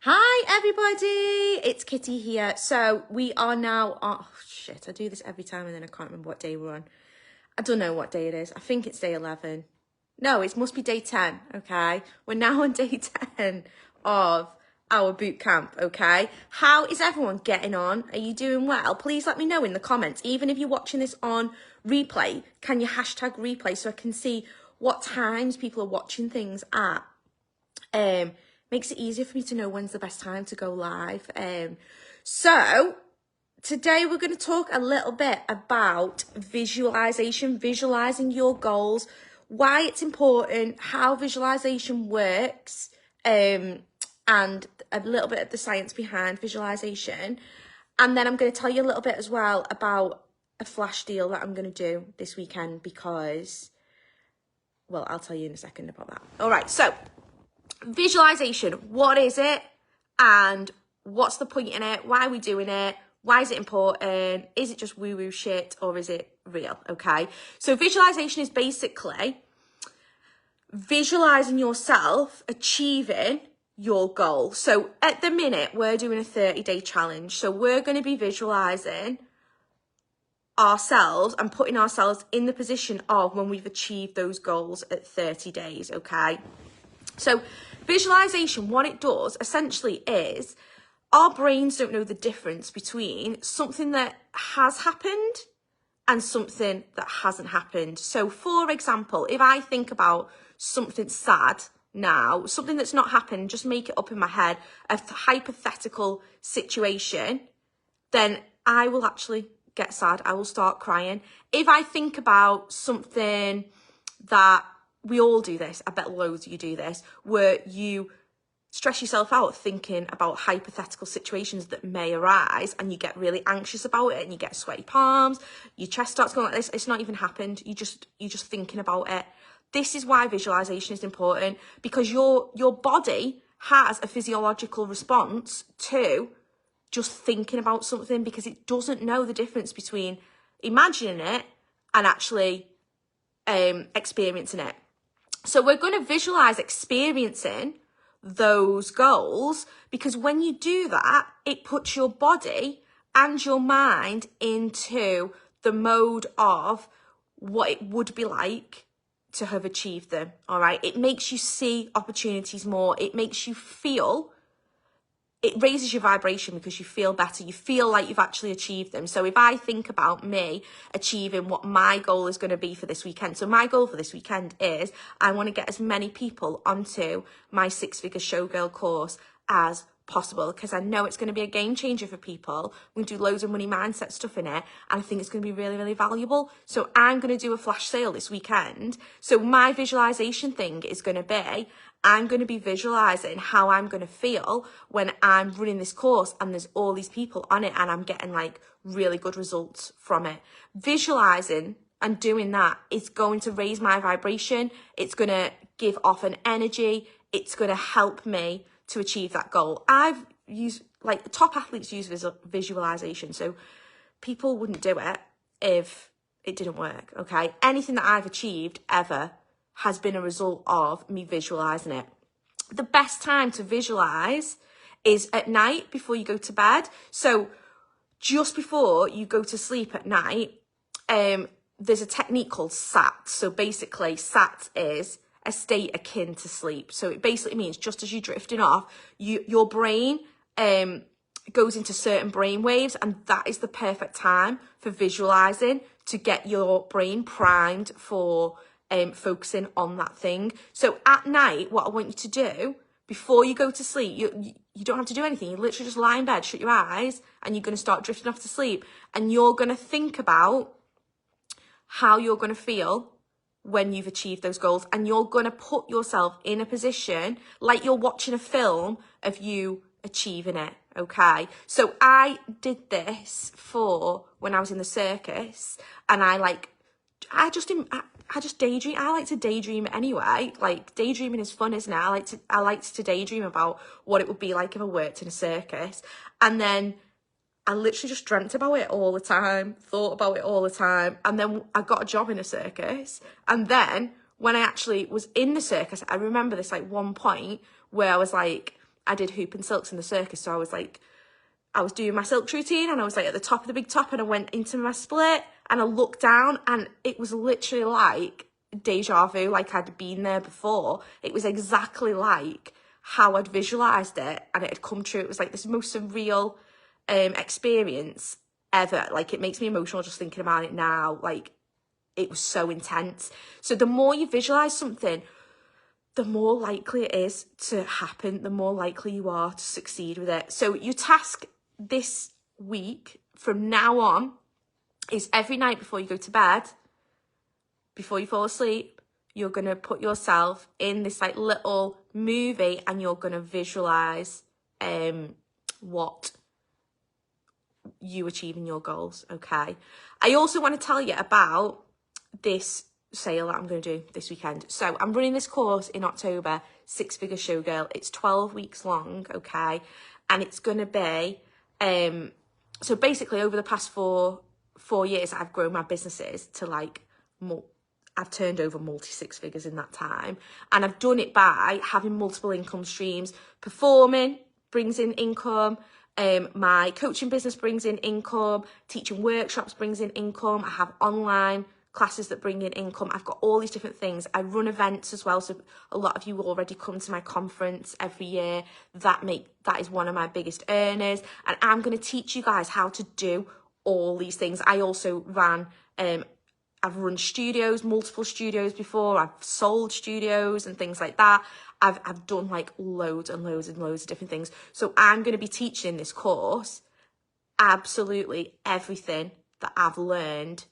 Hi everybody, it's Kitty here. So we are now, oh shit, I do this every time and then I can't remember what day we're on. I don't know what day it is. I think it's day 11. No, it must be day 10, okay? We're now on day 10 of our boot camp, okay? How is everyone getting on? Are you doing well? Please let me know in the comments. Even if you're watching this on replay, can you hashtag replay so I can see what times people are watching things at? Makes it easier for me to know when's the best time to go live. So today we're going to talk a little bit about visualization, visualizing your goals, why it's important, how visualization works, and a little bit of the science behind visualization. And then I'm going to tell you a little bit as well about a flash deal that I'm going to do this weekend because, well, I'll tell you in a second about that. All right, so visualization, what is it and what's the point in it? Why are we doing it? Why is it important? Is it just woo-woo shit or is it real? Okay, so visualization is basically visualizing yourself achieving your goal. So at the minute, we're doing a 30-day challenge. So we're going to be visualizing ourselves and putting ourselves in the position of when we've achieved those goals at 30 days, okay? So visualization, what it does essentially is our brains don't know the difference between something that has happened and something that hasn't happened. So for example, if I think about something sad now, something that's not happened, just make it up in my head, a hypothetical situation, then I will actually get sad. I will start crying. If I think about something that we all do this, I bet loads of you do this, where you stress yourself out thinking about hypothetical situations that may arise and you get really anxious about it and you get sweaty palms, your chest starts going like this. It's not even happened. You're just thinking about it. This is why visualization is important, because your body has a physiological response to just thinking about something, because it doesn't know the difference between imagining it and actually experiencing it. So we're going to visualize experiencing those goals, because when you do that, it puts your body and your mind into the mode of what it would be like to have achieved them. All right. It makes you see opportunities more. It makes you feel, it raises your vibration because you feel better. You feel like you've actually achieved them. So if I think about me achieving what my goal is going to be for this weekend. So my goal for this weekend is I want to get as many people onto my 6-figure showgirl course as possible, because I know it's going to be a game changer for people. We do loads of money mindset stuff in it, and I think it's going to be really, really valuable. So I'm going to do a flash sale this weekend. So my visualization thing is going to be, I'm going to be visualizing how I'm going to feel when I'm running this course and there's all these people on it and I'm getting like really good results from it. Visualizing and doing that is going to raise my vibration. It's going to give off an energy. It's going to help me to achieve that goal. I've used, like, top athletes use visualization. So people wouldn't do it if it didn't work. Okay. Anything that I've achieved ever has been a result of me visualizing it. The best time to visualize is at night before you go to bed. So just before you go to sleep at night, there's a technique called SAT. So basically SAT is a state akin to sleep. So it basically means just as you're drifting off, your brain goes into certain brain waves, and that is the perfect time for visualizing to get your brain primed for focusing on that thing. So at night, what I want you to do before you go to sleep, you don't have to do anything. You literally just lie in bed, shut your eyes, and you're going to start drifting off to sleep. And you're going to think about how you're going to feel when you've achieved those goals. And you're going to put yourself in a position like you're watching a film of you achieving it. Okay. So I did this for when I was in the circus, and I just daydream. I like to daydream anyway. Like, daydreaming is fun, isn't it? I liked to daydream about what it would be like if I worked in a circus. And then I literally just dreamt about it all the time, thought about it all the time. And then I got a job in a circus. And then when I actually was in the circus, I remember this like one point where I was like, I did hoop and silks in the circus. So I was doing my silk routine and I was like at the top of the big top, and I went into my split and I looked down and it was literally like deja vu, like I'd been there before. It was exactly like how I'd visualised it and it had come true. It was like this most surreal experience ever. Like, it makes me emotional just thinking about it now. Like, it was so intense. So the more you visualise something, the more likely it is to happen, the more likely you are to succeed with it. So your task this week from now on is every night before you go to bed, before you fall asleep, you're going to put yourself in this like little movie and you're going to visualize what you achieving your goals. Okay. I also want to tell you about this sale that I'm going to do this weekend. So I'm running this course in October, 6-Figure Showgirl. It's 12 weeks long. Okay. And it's going to be, so basically over the past four years, I've grown my businesses to like, I've turned over multi-six figures in that time. And I've done it by having multiple income streams. Performing brings in income. My coaching business brings in income. Teaching workshops brings in income. I have online classes that bring in income. I've got all these different things. I run events as well. So a lot of you already come to my conference every year. That is one of my biggest earners. And I'm going to teach you guys how to do all these things. I also I've run studios, multiple studios before. I've sold studios and things like that. I've done like loads and loads and loads of different things. So I'm going to be teaching in this course absolutely everything that I've learned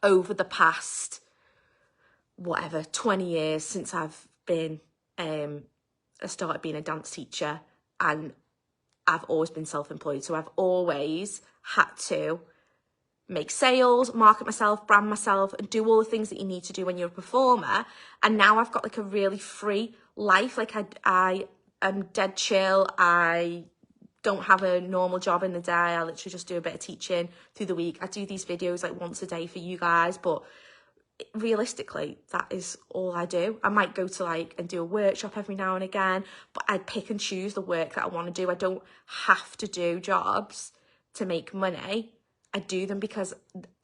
over the past, 20 years since I've been, I started being a dance teacher, and I've always been self-employed. So I've always had to make sales, market myself, brand myself, and do all the things that you need to do when you're a performer. And now I've got like a really free life. Like I am dead chill. I don't have a normal job in the day. I literally just do a bit of teaching through the week. I do these videos like once a day for you guys, but realistically, that is all I do. I might go to like and do a workshop every now and again, but I pick and choose the work that I want to do. I don't have to do jobs to make money. I do them because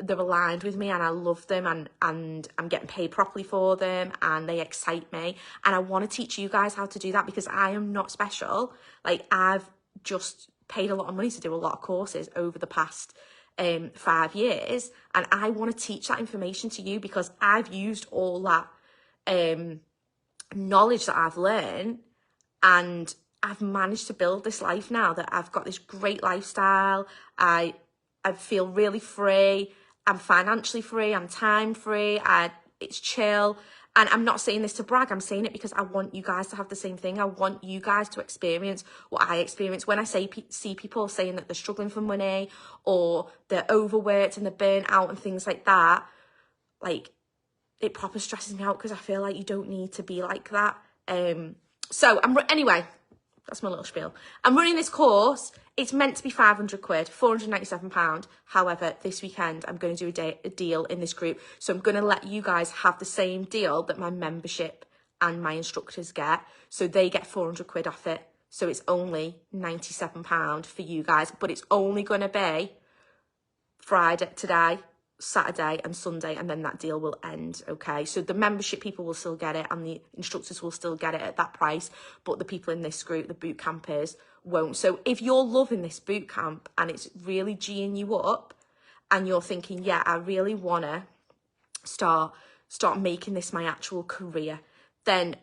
they're aligned with me and I love them, and I'm getting paid properly for them and they excite me. And I want to teach you guys how to do that because I am not special. Like, I've just paid a lot of money to do a lot of courses over the past 5 years, and I want to teach that information to you because I've used all that knowledge that I've learned, and I've managed to build this life now that I've got this great lifestyle. I feel really free. I'm financially free. I'm time free. It's chill. And I'm not saying this to brag. I'm saying it because I want you guys to have the same thing. I want you guys to experience what I experience. When I see people saying that they're struggling for money or they're overworked and they're burnt out and things like that, like, it proper stresses me out because I feel like you don't need to be like that. So anyway, that's my little spiel. I'm running this course. It's meant to be 500 quid, £497. However, this weekend, I'm going to do a deal in this group. So I'm going to let you guys have the same deal that my membership and my instructors get. So they get 400 quid off it. So it's only £97 for you guys. But it's only going to be Friday, today, Saturday and Sunday, and then that deal will end. Okay, so the membership people will still get it and the instructors will still get it at that price, but the people in this group, the boot campers, won't. So if you're loving this boot camp and it's really G'ing you up and you're thinking, yeah, I really want to start making this my actual career, then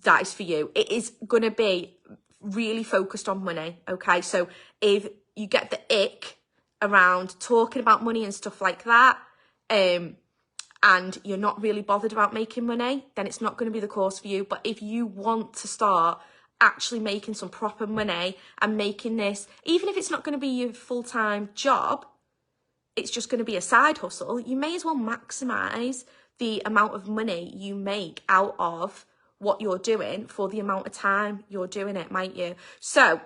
that is for you. It is going to be really focused on money. Okay, so if you get the ick around talking about money and stuff like that, and you're not really bothered about making money, then it's not going to be the course for you. But if you want to start actually making some proper money and making this, even if it's not going to be your full-time job, it's just going to be a side hustle, you may as well maximize the amount of money you make out of what you're doing for the amount of time you're doing it, might you? So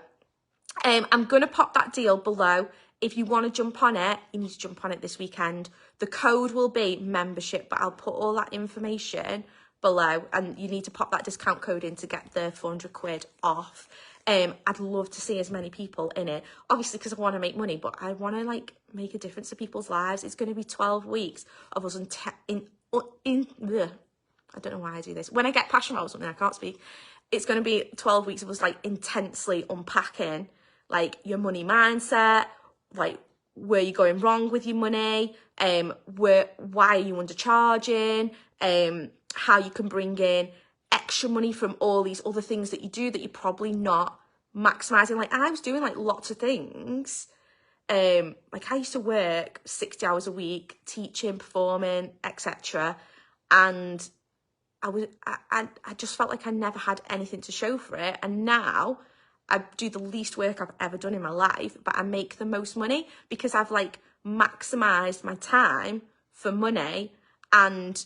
I'm going to pop that deal below. If you want to jump on it, you need to jump on it this weekend. The code will be membership, but I'll put all that information below, and you need to pop that discount code in to get the 400 quid off. I'd love to see as many people in it, obviously, because I want to make money, but I want to like make a difference to people's lives. It's going to be 12 weeks of us I don't know why I do this. When I get passionate about something, I can't speak. It's going to be 12 weeks of us like intensely unpacking like your money mindset, like where you're going wrong with your money, why are you undercharging, how you can bring in extra money from all these other things that you do that you're probably not maximizing. Like I was doing like lots of things. Like I used to work 60 hours a week, teaching, performing, etc. And I just felt like I never had anything to show for it. And now I do the least work I've ever done in my life, but I make the most money because I've like maximized my time for money. And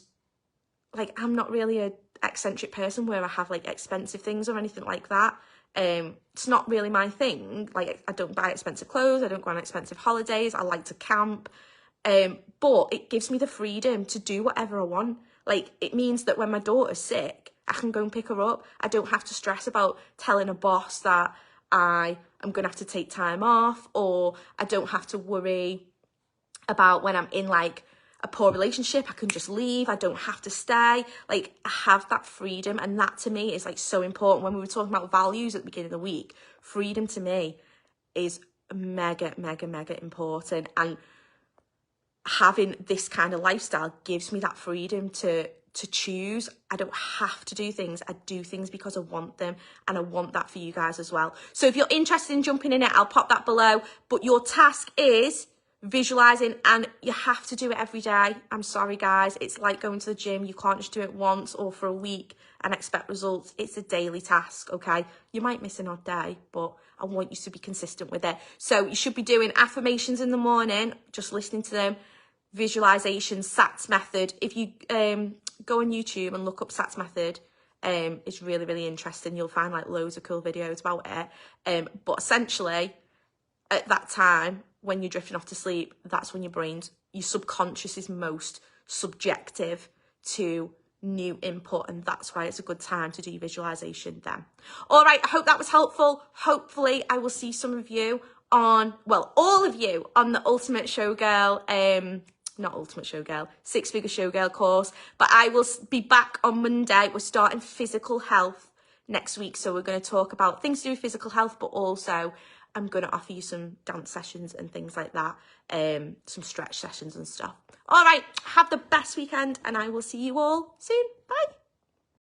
like, I'm not really a eccentric person where I have like expensive things or anything like that. It's not really my thing. Like I don't buy expensive clothes. I don't go on expensive holidays. I like to camp. But it gives me the freedom to do whatever I want. Like it means that when my daughter's sick, I can go and pick her up. I don't have to stress about telling a boss that I am going to have to take time off, or I don't have to worry about when I'm in like a poor relationship, I can just leave. I don't have to stay. Like I have that freedom, and that to me is like so important. When we were talking about values at the beginning of the week, freedom to me is mega, mega, mega important. And having this kind of lifestyle gives me that freedom to choose. I don't have to do things. I do things because I want them, and I want that for you guys as well. So if you're interested in jumping in it, I'll pop that below. But your task is visualizing, and you have to do it every day. I'm sorry guys, it's like going to the gym. You can't just do it once or for a week and expect results. It's a daily task, okay? You might miss an odd day, but I want you to be consistent with it. So you should be doing affirmations in the morning, just listening to them, visualization, SATS method. If you go on YouTube and look up SATS method, it's really, really interesting. You'll find like loads of cool videos about it. But essentially at that time, when you're drifting off to sleep, that's when your subconscious is most subjective to new input, and that's why it's a good time to do visualization then. All right, I hope that was helpful. Hopefully I will see some of you on, well, all of you on the Ultimate Showgirl, not Ultimate Showgirl, Six Figure Showgirl course. But I will be back on Monday. We're starting physical health next week, so we're going to talk about things to do with physical health, but also I'm going to offer you some dance sessions and things like that, some stretch sessions and stuff. All right, have the best weekend, and I will see you all soon. Bye.